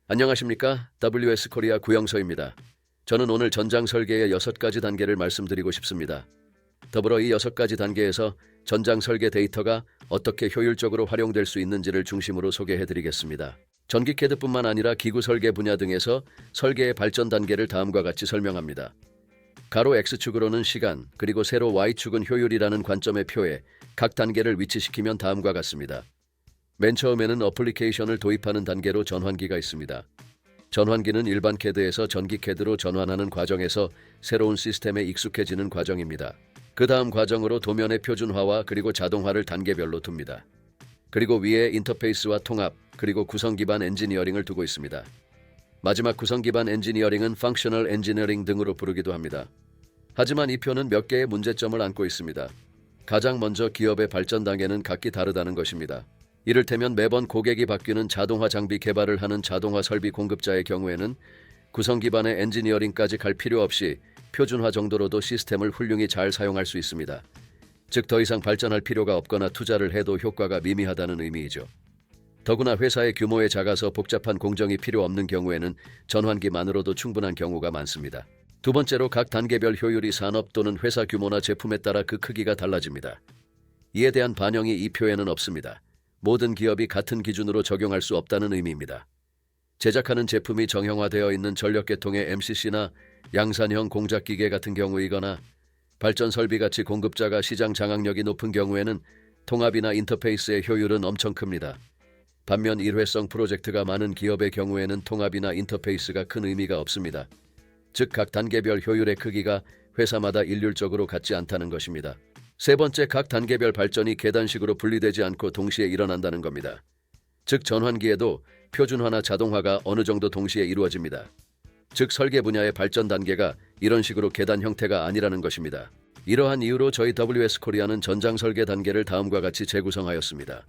안녕하십니까? WS 코리아 구영서입니다. 저는 오늘 전장 설계의 6가지 단계를 말씀드리고 싶습니다. 더불어 이 6가지 단계에서 전장 설계 데이터가 어떻게 효율적으로 활용될 수 있는지를 중심으로 소개해드리겠습니다. 전기 캐드뿐만 아니라 기구 설계 분야 등에서 설계의 발전 단계를 다음과 같이 설명합니다. 가로 X축으로는 시간, 그리고 세로 Y축은 효율이라는 관점의 표에 각 단계를 위치시키면 다음과 같습니다. 맨 처음에는 어플리케이션을 도입하는 단계로 전환기가 있습니다. 전환기는 일반 캐드에서 전기 캐드로 전환하는 과정에서 새로운 시스템에 익숙해지는 과정입니다. 그 다음 과정으로 도면의 표준화와 그리고 자동화를 단계별로 둡니다. 그리고 위에 인터페이스와 통합, 그리고 구성 기반 엔지니어링을 두고 있습니다. 마지막 구성 기반 엔지니어링은 펑셔널 엔지니어링 등으로 부르기도 합니다. 하지만 이 표는 몇 개의 문제점을 안고 있습니다. 가장 먼저 기업의 발전 단계는 각기 다르다는 것입니다. 이를테면 매번 고객이 바뀌는 자동화 장비 개발을 하는 자동화 설비 공급자의 경우에는 구성 기반의 엔지니어링까지 갈 필요 없이 표준화 정도로도 시스템을 훌륭히 잘 사용할 수 있습니다. 즉 더 이상 발전할 필요가 없거나 투자를 해도 효과가 미미하다는 의미이죠. 더구나 회사의 규모에 작아서 복잡한 공정이 필요 없는 경우에는 전환기만으로도 충분한 경우가 많습니다. 두 번째로 각 단계별 효율이 산업 또는 회사 규모나 제품에 따라 그 크기가 달라집니다. 이에 대한 반영이 이 표에는 없습니다. 모든 기업이 같은 기준으로 적용할 수 없다는 의미입니다. 제작하는 제품이 정형화되어 있는 전력계통의 MCC나 양산형 공작기계 같은 경우이거나 발전 설비같이 공급자가 시장 장악력이 높은 경우에는 통합이나 인터페이스의 효율은 엄청 큽니다. 반면 일회성 프로젝트가 많은 기업의 경우에는 통합이나 인터페이스가 큰 의미가 없습니다. 즉 각 단계별 효율의 크기가 회사마다 일률적으로 같지 않다는 것입니다. 세 번째, 각 단계별 발전이 계단식으로 분리되지 않고 동시에 일어난다는 겁니다. 즉 전환기에도 표준화나 자동화가 어느 정도 동시에 이루어집니다. 즉 설계 분야의 발전 단계가 이런 식으로 계단 형태가 아니라는 것입니다. 이러한 이유로 저희 WS 코리아는 전장 설계 단계를 다음과 같이 재구성하였습니다.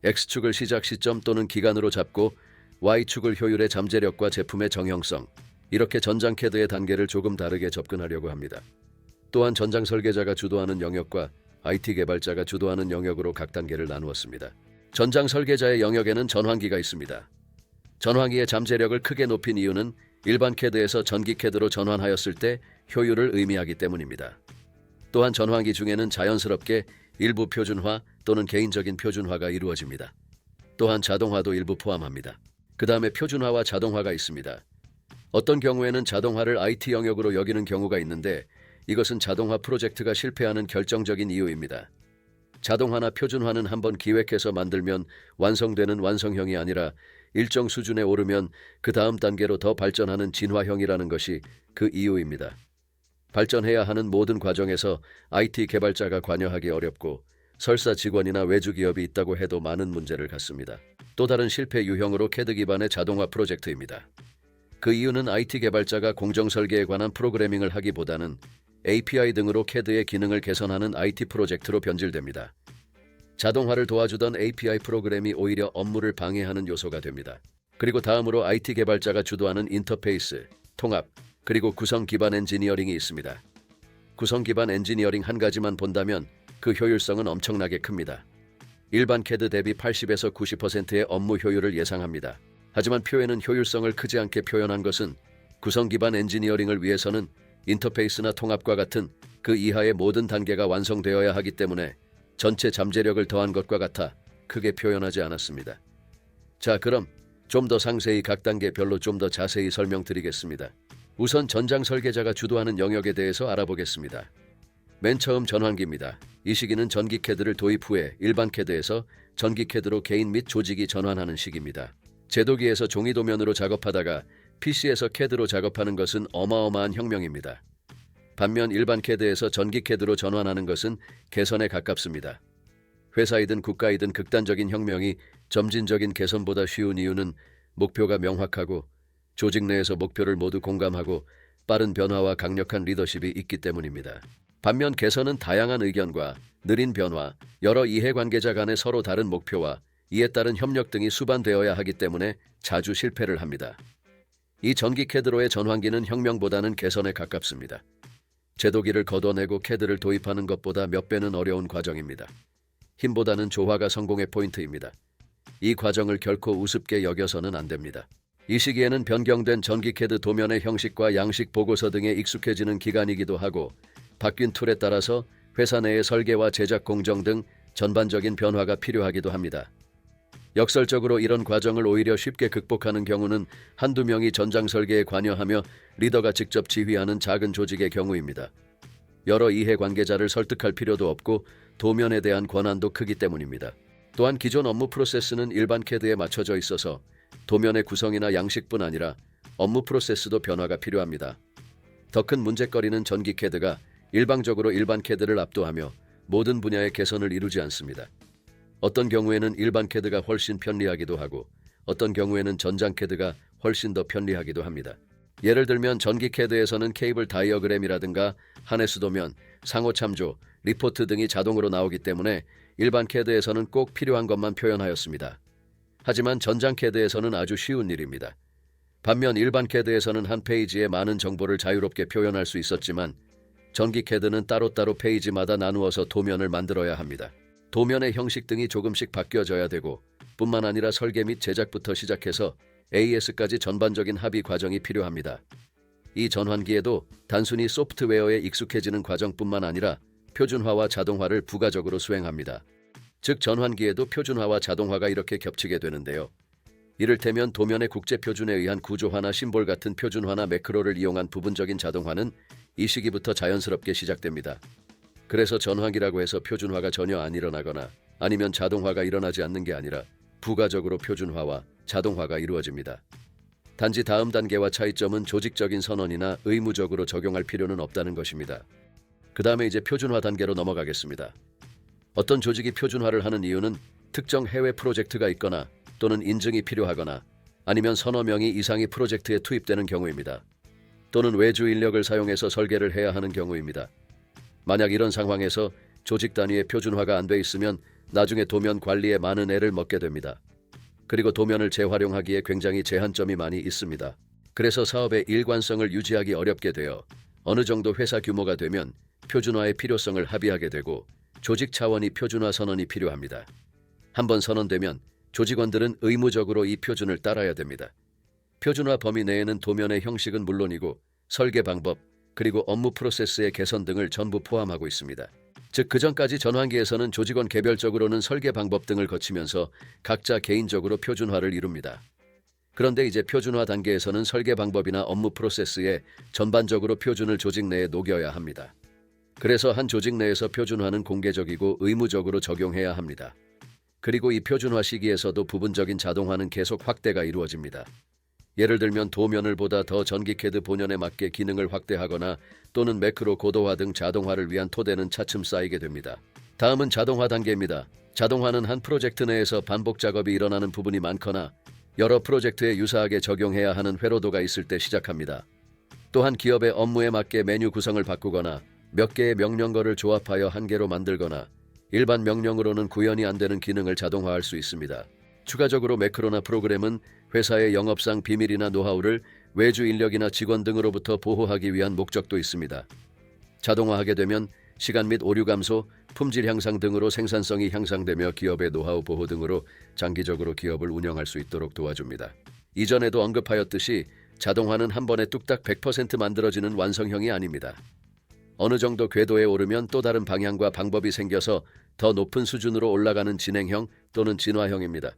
X축을 시작 시점 또는 기간으로 잡고 Y축을 효율의 잠재력과 제품의 정형성, 이렇게 전장 캐드의 단계를 조금 다르게 접근하려고 합니다. 또한 전장 설계자가 주도하는 영역과 IT 개발자가 주도하는 영역으로 각 단계를 나누었습니다. 전장 설계자의 영역에는 전환기가 있습니다. 전환기의 잠재력을 크게 높인 이유는 일반 캐드에서 전기 캐드로 전환하였을 때 효율을 의미하기 때문입니다. 또한 전환기 중에는 자연스럽게 일부 표준화 또는 개인적인 표준화가 이루어집니다. 또한 자동화도 일부 포함합니다. 그 다음에 표준화와 자동화가 있습니다. 어떤 경우에는 자동화를 IT 영역으로 여기는 경우가 있는데 이것은 자동화 프로젝트가 실패하는 결정적인 이유입니다. 자동화나 표준화는 한번 기획해서 만들면 완성되는 완성형이 아니라 일정 수준에 오르면 그 다음 단계로 더 발전하는 진화형이라는 것이 그 이유입니다. 발전해야 하는 모든 과정에서 IT 개발자가 관여하기 어렵고 설사 직원이나 외주 기업이 있다고 해도 많은 문제를 갖습니다. 또 다른 실패 유형으로 캐드 기반의 자동화 프로젝트입니다. 그 이유는 IT 개발자가 공정 설계에 관한 프로그래밍을 하기보다는 API 등으로 캐드의 기능을 개선하는 IT 프로젝트로 변질됩니다. 자동화를 도와주던 API 프로그램이 오히려 업무를 방해하는 요소가 됩니다. 그리고 다음으로 IT 개발자가 주도하는 인터페이스, 통합, 그리고 구성 기반 엔지니어링이 있습니다. 구성 기반 엔지니어링 한 가지만 본다면 그 효율성은 엄청나게 큽니다. 일반 캐드 대비 80에서 90%의 업무 효율을 예상합니다. 하지만 표에는 효율성을 크지 않게 표현한 것은 구성 기반 엔지니어링을 위해서는 인터페이스나 통합과 같은 그 이하의 모든 단계가 완성되어야 하기 때문에 전체 잠재력을 더한 것과 같아 크게 표현하지 않았습니다. 자, 그럼 좀 더 상세히 각 단계별로 좀 더 자세히 설명드리겠습니다. 우선 전장 설계자가 주도하는 영역에 대해서 알아보겠습니다. 맨 처음 전환기입니다. 이 시기는 전기 캐드를 도입 후에 일반 캐드에서 전기 캐드로 개인 및 조직이 전환하는 시기입니다. 제도기에서 종이 도면으로 작업하다가 PC에서 캐드로 작업하는 것은 어마어마한 혁명입니다. 반면 일반 캐드에서 전기 캐드로 전환하는 것은 개선에 가깝습니다. 회사이든 국가이든 극단적인 혁명이 점진적인 개선보다 쉬운 이유는 목표가 명확하고 조직 내에서 목표를 모두 공감하고 빠른 변화와 강력한 리더십이 있기 때문입니다. 반면 개선은 다양한 의견과 느린 변화, 여러 이해관계자 간의 서로 다른 목표와 이에 따른 협력 등이 수반되어야 하기 때문에 자주 실패를 합니다. 이 전기 캐드로의 전환기는 혁명보다는 개선에 가깝습니다. 제도기를 걷어내고 캐드를 도입하는 것보다 몇 배는 어려운 과정입니다. 힘보다는 조화가 성공의 포인트입니다. 이 과정을 결코 우습게 여겨서는 안 됩니다. 이 시기에는 변경된 전기 캐드 도면의 형식과 양식 보고서 등에 익숙해지는 기간이기도 하고 바뀐 툴에 따라서 회사 내의 설계와 제작 공정 등 전반적인 변화가 필요하기도 합니다. 역설적으로 이런 과정을 오히려 쉽게 극복하는 경우는 한두 명이 전장 설계에 관여하며 리더가 직접 지휘하는 작은 조직의 경우입니다. 여러 이해관계자를 설득할 필요도 없고 도면에 대한 권한도 크기 때문입니다. 또한 기존 업무 프로세스는 일반 캐드에 맞춰져 있어서 도면의 구성이나 양식뿐 아니라 업무 프로세스도 변화가 필요합니다. 더 큰 문제거리는 전기 캐드가 일방적으로 일반 캐드를 압도하며 모든 분야의 개선을 이루지 않습니다. 어떤 경우에는 일반 캐드가 훨씬 편리하기도 하고 어떤 경우에는 전장 캐드가 훨씬 더 편리하기도 합니다. 예를 들면 전기 캐드에서는 케이블 다이어그램이라든가 한해수 도면, 상호 참조, 리포트 등이 자동으로 나오기 때문에 일반 캐드에서는 꼭 필요한 것만 표현하였습니다. 하지만 전장 캐드에서는 아주 쉬운 일입니다. 반면 일반 캐드에서는 한 페이지에 많은 정보를 자유롭게 표현할 수 있었지만 전기 캐드는 따로따로 페이지마다 나누어서 도면을 만들어야 합니다. 도면의 형식 등이 조금씩 바뀌어져야 되고 뿐만 아니라 설계 및 제작부터 시작해서 AS까지 전반적인 합의 과정이 필요합니다. 이 전환기에도 단순히 소프트웨어에 익숙해지는 과정뿐만 아니라 표준화와 자동화를 부가적으로 수행합니다. 즉 전환기에도 표준화와 자동화가 이렇게 겹치게 되는데요. 이를테면 도면의 국제표준에 의한 구조화나 심볼 같은 표준화나 매크로를 이용한 부분적인 자동화는 이 시기부터 자연스럽게 시작됩니다. 그래서 전환기라고 해서 표준화가 전혀 안 일어나거나 아니면 자동화가 일어나지 않는 게 아니라 부가적으로 표준화와 자동화가 이루어집니다. 단지 다음 단계와 차이점은 조직적인 선언이나 의무적으로 적용할 필요는 없다는 것입니다. 그 다음에 이제 표준화 단계로 넘어가겠습니다. 어떤 조직이 표준화를 하는 이유는 특정 해외 프로젝트가 있거나 또는 인증이 필요하거나 아니면 서너 명이 이상이 프로젝트에 투입되는 경우입니다. 또는 외주 인력을 사용해서 설계를 해야 하는 경우입니다. 만약 이런 상황에서 조직 단위의 표준화가 안 돼 있으면 나중에 도면 관리에 많은 애를 먹게 됩니다. 그리고 도면을 재활용하기에 굉장히 제한점이 많이 있습니다. 그래서 사업의 일관성을 유지하기 어렵게 되어 어느 정도 회사 규모가 되면 표준화의 필요성을 합의하게 되고 조직 차원의 표준화 선언이 필요합니다. 한번 선언되면 조직원들은 의무적으로 이 표준을 따라야 됩니다. 표준화 범위 내에는 도면의 형식은 물론이고 설계 방법, 그리고 업무 프로세스의 개선 등을 전부 포함하고 있습니다. 즉 그전까지 전환기에서는 조직원 개별적으로는 설계 방법 등을 거치면서 각자 개인적으로 표준화를 이룹니다. 그런데 이제 표준화 단계에서는 설계 방법이나 업무 프로세스에 전반적으로 표준을 조직 내에 녹여야 합니다. 그래서 한 조직 내에서 표준화는 공개적이고 의무적으로 적용해야 합니다. 그리고 이 표준화 시기에서도 부분적인 자동화는 계속 확대가 이루어집니다. 예를 들면 도면을 보다 더 전기 캐드 본연에 맞게 기능을 확대하거나 또는 매크로 고도화 등 자동화를 위한 토대는 차츰 쌓이게 됩니다. 다음은 자동화 단계입니다. 자동화는 한 프로젝트 내에서 반복 작업이 일어나는 부분이 많거나 여러 프로젝트에 유사하게 적용해야 하는 회로도가 있을 때 시작합니다. 또한 기업의 업무에 맞게 메뉴 구성을 바꾸거나 몇 개의 명령어를 조합하여 한 개로 만들거나 일반 명령으로는 구현이 안 되는 기능을 자동화할 수 있습니다. 추가적으로 매크로나 프로그램은 회사의 영업상 비밀이나 노하우를 외주 인력이나 직원 등으로부터 보호하기 위한 목적도 있습니다. 자동화하게 되면 시간 및 오류 감소, 품질 향상 등으로 생산성이 향상되며 기업의 노하우 보호 등으로 장기적으로 기업을 운영할 수 있도록 도와줍니다. 이전에도 언급하였듯이 자동화는 한 번에 뚝딱 100% 만들어지는 완성형이 아닙니다. 어느 정도 궤도에 오르면 또 다른 방향과 방법이 생겨서 더 높은 수준으로 올라가는 진행형 또는 진화형입니다.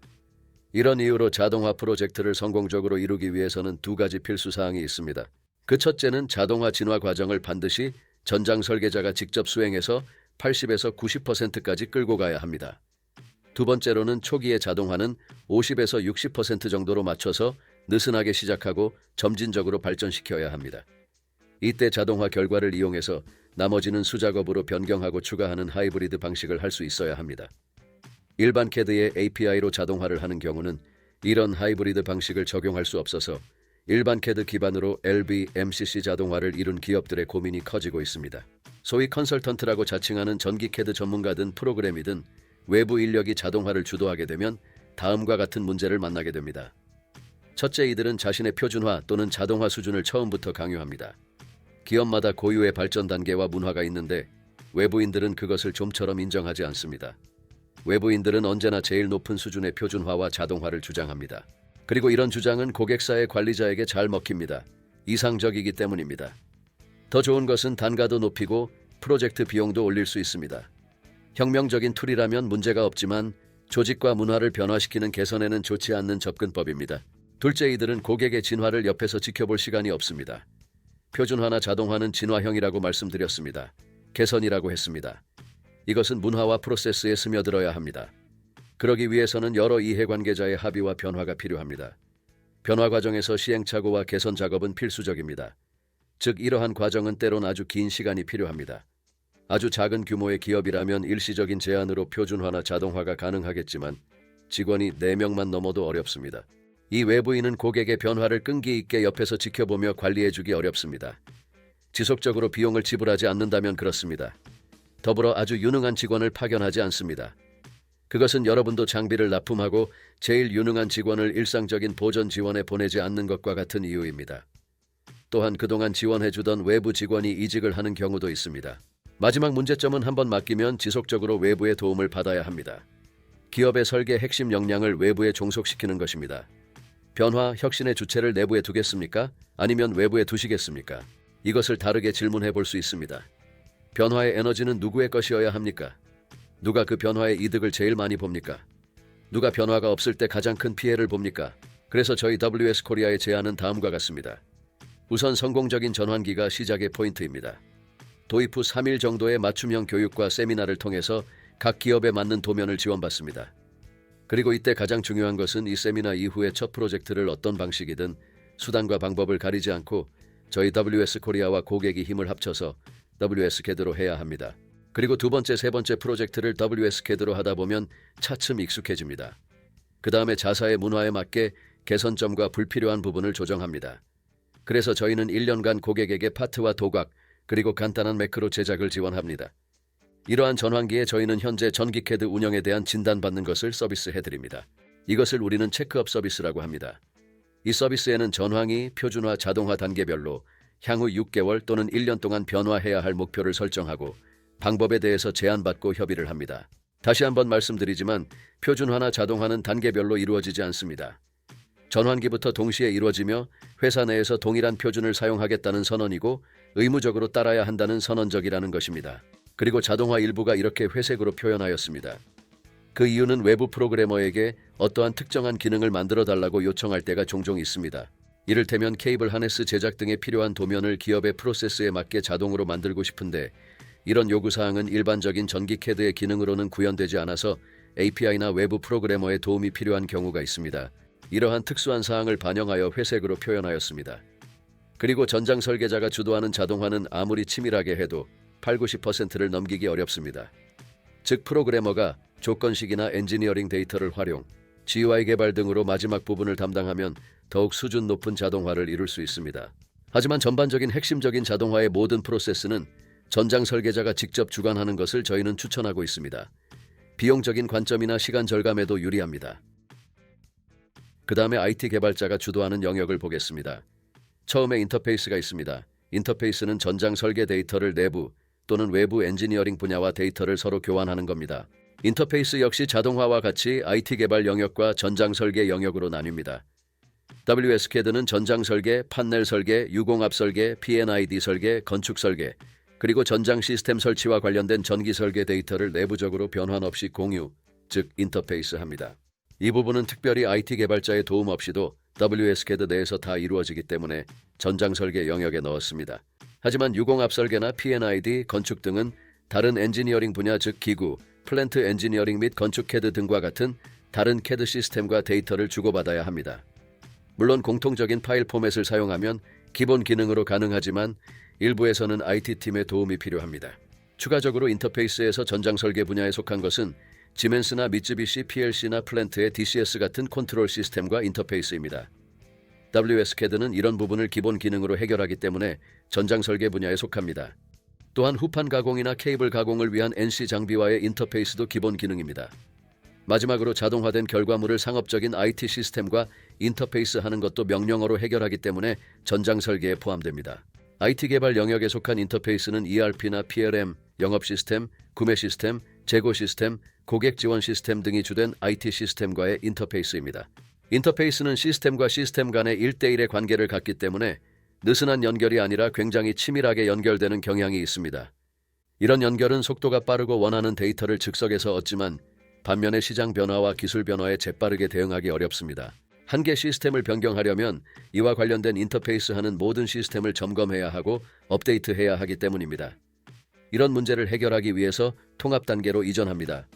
이런 이유로 자동화 프로젝트를 성공적으로 이루기 위해서는 두 가지 필수 사항이 있습니다. 그 첫째는 자동화 진화 과정을 반드시 전장 설계자가 직접 수행해서 80에서 90%까지 끌고 가야 합니다. 두 번째로는 초기의 자동화는 50에서 60% 정도로 맞춰서 느슨하게 시작하고 점진적으로 발전시켜야 합니다. 이때 자동화 결과를 이용해서 나머지는 수작업으로 변경하고 추가하는 하이브리드 방식을 할 수 있어야 합니다. 일반 캐드의 API로 자동화를 하는 경우는 이런 하이브리드 방식을 적용할 수 없어서 일반 캐드 기반으로 LB, MCC 자동화를 이룬 기업들의 고민이 커지고 있습니다. 소위 컨설턴트라고 자칭하는 전기 캐드 전문가든 프로그램이든 외부 인력이 자동화를 주도하게 되면 다음과 같은 문제를 만나게 됩니다. 첫째, 이들은 자신의 표준화 또는 자동화 수준을 처음부터 강요합니다. 기업마다 고유의 발전 단계와 문화가 있는데 외부인들은 그것을 좀처럼 인정하지 않습니다. 외부인들은 언제나 제일 높은 수준의 표준화와 자동화를 주장합니다. 그리고 이런 주장은 고객사의 관리자에게 잘 먹힙니다. 이상적이기 때문입니다. 더 좋은 것은 단가도 높이고 프로젝트 비용도 올릴 수 있습니다. 혁명적인 툴이라면 문제가 없지만 조직과 문화를 변화시키는 개선에는 좋지 않는 접근법입니다. 둘째, 이들은 고객의 진화를 옆에서 지켜볼 시간이 없습니다. 표준화나 자동화는 진화형이라고 말씀드렸습니다. 개선이라고 했습니다. 이것은 문화와 프로세스에 스며들어야 합니다. 그러기 위해서는 여러 이해관계자의 합의와 변화가 필요합니다. 변화 과정에서 시행착오와 개선 작업은 필수적입니다. 즉, 이러한 과정은 때론 아주 긴 시간이 필요합니다. 아주 작은 규모의 기업이라면 일시적인 제한으로 표준화나 자동화가 가능하겠지만 직원이 4명만 넘어도 어렵습니다. 이 외부인은 고객의 변화를 끈기 있게 옆에서 지켜보며 관리해주기 어렵습니다. 지속적으로 비용을 지불하지 않는다면 그렇습니다. 더불어 아주 유능한 직원을 파견하지 않습니다. 그것은 여러분도 장비를 납품하고 제일 유능한 직원을 일상적인 보전 지원에 보내지 않는 것과 같은 이유입니다. 또한 그동안 지원해주던 외부 직원이 이직을 하는 경우도 있습니다. 마지막 문제점은 한번 맡기면 지속적으로 외부의 도움을 받아야 합니다. 기업의 설계 핵심 역량을 외부에 종속시키는 것입니다. 변화, 혁신의 주체를 내부에 두겠습니까? 아니면 외부에 두시겠습니까? 이것을 다르게 질문해 볼 수 있습니다. 변화의 에너지는 누구의 것이어야 합니까? 누가 그 변화의 이득을 제일 많이 봅니까? 누가 변화가 없을 때 가장 큰 피해를 봅니까? 그래서 저희 WS 코리아의 제안은 다음과 같습니다. 우선 성공적인 전환기가 시작의 포인트입니다. 도입 후 3일 정도의 맞춤형 교육과 세미나를 통해서 각 기업에 맞는 도면을 지원받습니다. 그리고 이때 가장 중요한 것은 이 세미나 이후의 첫 프로젝트를 어떤 방식이든 수단과 방법을 가리지 않고 저희 WS 코리아와 고객이 힘을 합쳐서 WS 캐드로 해야 합니다. 그리고 두 번째, 세 번째 프로젝트를 WS 캐드로 하다 보면 차츰 익숙해집니다. 그 다음에 자사의 문화에 맞게 개선점과 불필요한 부분을 조정합니다. 그래서 저희는 1년간 고객에게 파트와 도각, 그리고 간단한 매크로 제작을 지원합니다. 이러한 전환기에 저희는 현재 전기 캐드 운영에 대한 진단받는 것을 서비스해드립니다. 이것을 우리는 체크업 서비스라고 합니다. 이 서비스에는 전환기, 표준화, 자동화 단계별로 향후 6개월 또는 1년 동안 변화해야 할 목표를 설정하고 방법에 대해서 제안받고 협의를 합니다. 다시 한번 말씀드리지만 표준화나 자동화는 단계별로 이루어지지 않습니다. 전환기부터 동시에 이루어지며 회사 내에서 동일한 표준을 사용하겠다는 선언이고 의무적으로 따라야 한다는 선언적이라는 것입니다. 그리고 자동화 일부가 이렇게 회색으로 표현하였습니다. 그 이유는 외부 프로그래머에게 어떠한 특정한 기능을 만들어 달라고 요청할 때가 종종 있습니다. 이를테면 케이블 하네스 제작 등에 필요한 도면을 기업의 프로세스에 맞게 자동으로 만들고 싶은데 이런 요구사항은 일반적인 전기 캐드의 기능으로는 구현되지 않아서 API나 외부 프로그래머의 도움이 필요한 경우가 있습니다. 이러한 특수한 사항을 반영하여 회색으로 표현하였습니다. 그리고 전장 설계자가 주도하는 자동화는 아무리 치밀하게 해도 80~90%를 넘기기 어렵습니다. 즉 프로그래머가 조건식이나 엔지니어링 데이터를 활용, GUI 개발 등으로 마지막 부분을 담당하면 더욱 수준 높은 자동화를 이룰 수 있습니다. 하지만 전반적인 핵심적인 자동화의 모든 프로세스는 전장 설계자가 직접 주관하는 것을 저희는 추천하고 있습니다. 비용적인 관점이나 시간 절감에도 유리합니다. 그 다음에 IT 개발자가 주도하는 영역을 보겠습니다. 처음에 인터페이스가 있습니다. 인터페이스는 전장 설계 데이터를 내부 또는 외부 엔지니어링 분야와 데이터를 서로 교환하는 겁니다. 인터페이스 역시 자동화와 같이 IT 개발 영역과 전장 설계 영역으로 나뉩니다. WS CAD는 전장 설계, 판넬 설계, 유공합 설계, P&ID 설계, 건축 설계, 그리고 전장 시스템 설치와 관련된 전기 설계 데이터를 내부적으로 변환 없이 공유, 즉 인터페이스 합니다. 이 부분은 특별히 IT 개발자의 도움 없이도 WS CAD 내에서 다 이루어지기 때문에 전장 설계 영역에 넣었습니다. 하지만 유공합 설계나 P&ID, 건축 등은 다른 엔지니어링 분야 즉 기구, 플랜트 엔지니어링 및 건축 CAD 등과 같은 다른 CAD 시스템과 데이터를 주고받아야 합니다. 물론 공통적인 파일 포맷을 사용하면 기본 기능으로 가능하지만 일부에서는 IT팀의 도움이 필요합니다. 추가적으로 인터페이스에서 전장 설계 분야에 속한 것은 지멘스나 미쯔비시, PLC나 플랜트의 DCS 같은 컨트롤 시스템과 인터페이스입니다. WS CAD는 이런 부분을 기본 기능으로 해결하기 때문에 전장 설계 분야에 속합니다. 또한 후판 가공이나 케이블 가공을 위한 NC 장비와의 인터페이스도 기본 기능입니다. 마지막으로 자동화된 결과물을 상업적인 IT 시스템과 인터페이스하는 것도 명령어로 해결하기 때문에 전장 설계에 포함됩니다. IT 개발 영역에 속한 인터페이스는 ERP나 PLM, 영업 시스템, 구매 시스템, 재고 시스템, 고객 지원 시스템 등이 주된 IT 시스템과의 인터페이스입니다. 인터페이스는 시스템과 시스템 간의 1대1의 관계를 갖기 때문에 느슨한 연결이 아니라 굉장히 치밀하게 연결되는 경향이 있습니다. 이런 연결은 속도가 빠르고 원하는 데이터를 즉석에서 얻지만 반면에 시장 변화와 기술 변화에 재빠르게 대응하기 어렵습니다. 한 개 시스템을 변경하려면 이와 관련된 인터페이스하는 모든 시스템을 점검해야 하고 업데이트해야 하기 때문입니다. 이런 문제를 해결하기 위해서 통합 단계로 이전합니다.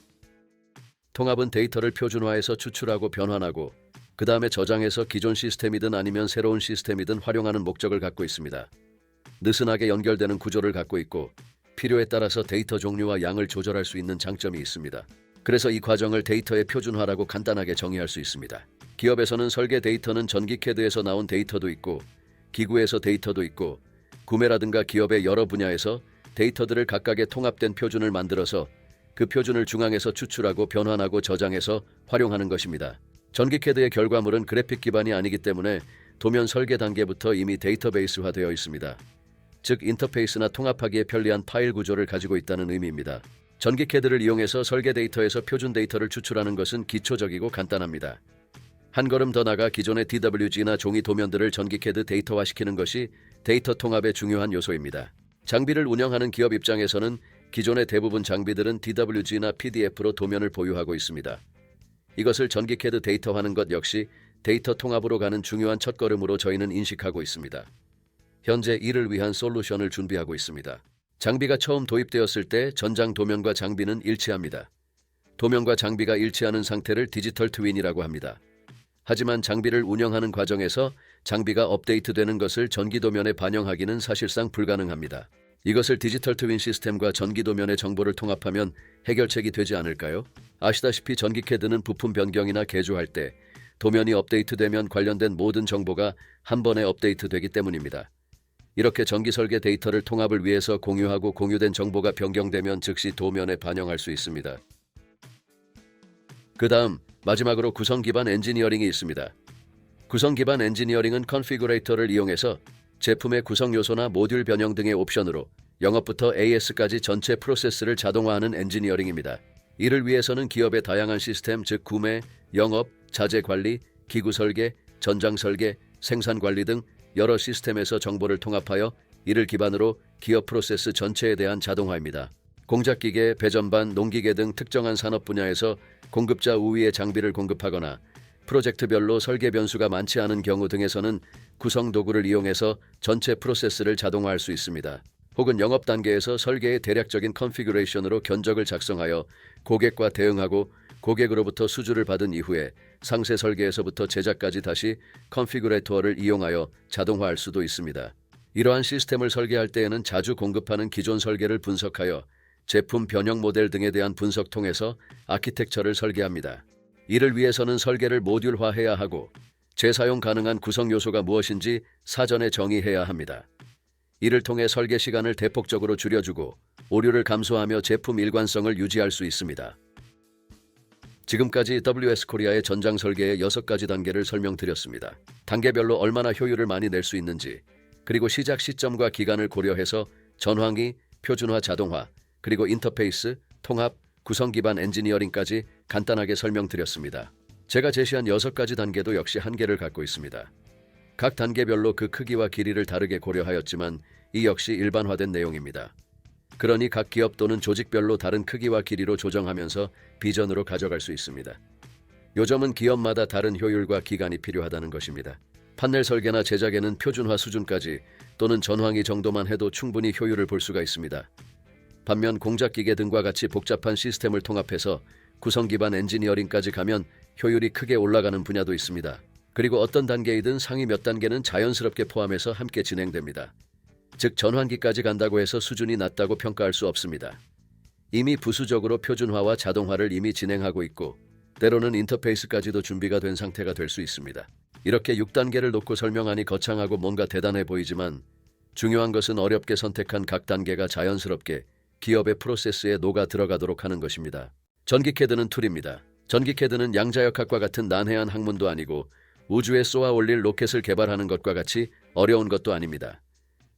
통합은 데이터를 표준화해서 추출하고 변환하고 그 다음에 저장해서 기존 시스템이든 아니면 새로운 시스템이든 활용하는 목적을 갖고 있습니다. 느슨하게 연결되는 구조를 갖고 있고 필요에 따라서 데이터 종류와 양을 조절할 수 있는 장점이 있습니다. 그래서 이 과정을 데이터의 표준화라고 간단하게 정의할 수 있습니다. 기업에서는 설계 데이터는 전기 캐드에서 나온 데이터도 있고 기구에서 데이터도 있고 구매라든가 기업의 여러 분야에서 데이터들을 각각의 통합된 표준을 만들어서 그 표준을 중앙에서 추출하고 변환하고 저장해서 활용하는 것입니다. 전기 캐드의 결과물은 그래픽 기반이 아니기 때문에 도면 설계 단계부터 이미 데이터베이스화되어 있습니다. 즉 인터페이스나 통합하기에 편리한 파일 구조를 가지고 있다는 의미입니다. 전기 캐드를 이용해서 설계 데이터에서 표준 데이터를 추출하는 것은 기초적이고 간단합니다. 한 걸음 더 나가 기존의 DWG나 종이 도면들을 전기 캐드 데이터화시키는 것이 데이터 통합의 중요한 요소입니다. 장비를 운영하는 기업 입장에서는 기존의 대부분 장비들은 DWG나 PDF로 도면을 보유하고 있습니다. 이것을 전기 캐드 데이터화하는 것 역시 데이터 통합으로 가는 중요한 첫걸음으로 저희는 인식하고 있습니다. 현재 이를 위한 솔루션을 준비하고 있습니다. 장비가 처음 도입되었을 때 전장 도면과 장비는 일치합니다. 도면과 장비가 일치하는 상태를 디지털 트윈이라고 합니다. 하지만 장비를 운영하는 과정에서 장비가 업데이트되는 것을 전기 도면에 반영하기는 사실상 불가능합니다. 이것을 디지털 트윈 시스템과 전기 도면의 정보를 통합하면 해결책이 되지 않을까요? 아시다시피 전기 캐드는 부품 변경이나 개조할 때 도면이 업데이트되면 관련된 모든 정보가 한 번에 업데이트되기 때문입니다. 이렇게 전기 설계 데이터를 통합을 위해서 공유하고 공유된 정보가 변경되면 즉시 도면에 반영할 수 있습니다. 그 다음 마지막으로 구성 기반 엔지니어링이 있습니다. 구성 기반 엔지니어링은 컨피그레이터를 이용해서 제품의 구성 요소나 모듈 변형 등의 옵션으로 영업부터 AS까지 전체 프로세스를 자동화하는 엔지니어링입니다. 이를 위해서는 기업의 다양한 시스템, 즉 구매, 영업, 자재 관리, 기구 설계, 전장 설계, 생산 관리 등 여러 시스템에서 정보를 통합하여 이를 기반으로 기업 프로세스 전체에 대한 자동화입니다. 공작기계, 배전반, 농기계 등 특정한 산업 분야에서 공급자 우위의 장비를 공급하거나 프로젝트별로 설계 변수가 많지 않은 경우 등에서는 구성 도구를 이용해서 전체 프로세스를 자동화할 수 있습니다. 혹은 영업 단계에서 설계의 대략적인 컨피그레이션으로 견적을 작성하여 고객과 대응하고 고객으로부터 수주를 받은 이후에 상세 설계에서부터 제작까지 다시 컨피그레이터를 이용하여 자동화할 수도 있습니다. 이러한 시스템을 설계할 때에는 자주 공급하는 기존 설계를 분석하여 제품 변형 모델 등에 대한 분석 통해서 아키텍처를 설계합니다. 이를 위해서는 설계를 모듈화해야 하고 재사용 가능한 구성 요소가 무엇인지 사전에 정의해야 합니다. 이를 통해 설계 시간을 대폭적으로 줄여주고 오류를 감소하며 제품 일관성을 유지할 수 있습니다. 지금까지 WS코리아의 전장 설계의 6가지 단계를 설명드렸습니다. 단계별로 얼마나 효율을 많이 낼 수 있는지, 그리고 시작 시점과 기간을 고려해서 전환기, 표준화 자동화, 그리고 인터페이스, 통합, 구성 기반 엔지니어링까지 간단하게 설명드렸습니다. 제가 제시한 6가지 단계도 역시 한계를 갖고 있습니다. 각 단계별로 그 크기와 길이를 다르게 고려하였지만 이 역시 일반화된 내용입니다. 그러니 각 기업 또는 조직별로 다른 크기와 길이로 조정하면서 비전으로 가져갈 수 있습니다. 요점은 기업마다 다른 효율과 기간이 필요하다는 것입니다. 판넬 설계나 제작에는 표준화 수준까지 또는 전환기 정도만 해도 충분히 효율을 볼 수가 있습니다. 반면 공작기계 등과 같이 복잡한 시스템을 통합해서 구성 기반 엔지니어링까지 가면 효율이 크게 올라가는 분야도 있습니다. 그리고 어떤 단계이든 상위 몇 단계는 자연스럽게 포함해서 함께 진행됩니다. 즉 전환기까지 간다고 해서 수준이 낮다고 평가할 수 없습니다. 이미 부수적으로 표준화와 자동화를 이미 진행하고 있고 때로는 인터페이스까지도 준비가 된 상태가 될 수 있습니다. 이렇게 6단계를 놓고 설명하니 거창하고 뭔가 대단해 보이지만 중요한 것은 어렵게 선택한 각 단계가 자연스럽게 기업의 프로세스에 녹아 들어가도록 하는 것입니다. 전기 캐드는 툴입니다. 전기 캐드는 양자역학과 같은 난해한 학문도 아니고 우주에 쏘아 올릴 로켓을 개발하는 것과 같이 어려운 것도 아닙니다.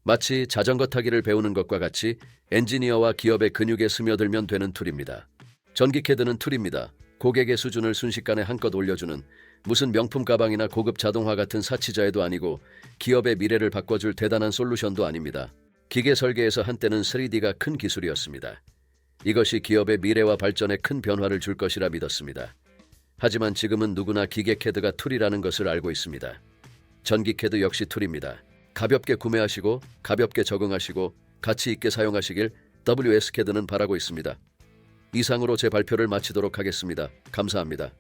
마치 자전거 타기를 배우는 것과 같이 엔지니어와 기업의 근육에 스며들면 되는 툴입니다. 전기 캐드는 툴입니다. 고객의 수준을 순식간에 한껏 올려주는 무슨 명품 가방이나 고급 자동화 같은 사치자에도 아니고 기업의 미래를 바꿔줄 대단한 솔루션도 아닙니다. 기계 설계에서 한때는 3D가 큰 기술이었습니다. 이것이 기업의 미래와 발전에 큰 변화를 줄 것이라 믿었습니다. 하지만 지금은 누구나 기계 캐드가 툴이라는 것을 알고 있습니다. 전기 캐드 역시 툴입니다. 가볍게 구매하시고 가볍게 적응하시고 가치 있게 사용하시길 WS 캐드는 바라고 있습니다. 이상으로 제 발표를 마치도록 하겠습니다. 감사합니다.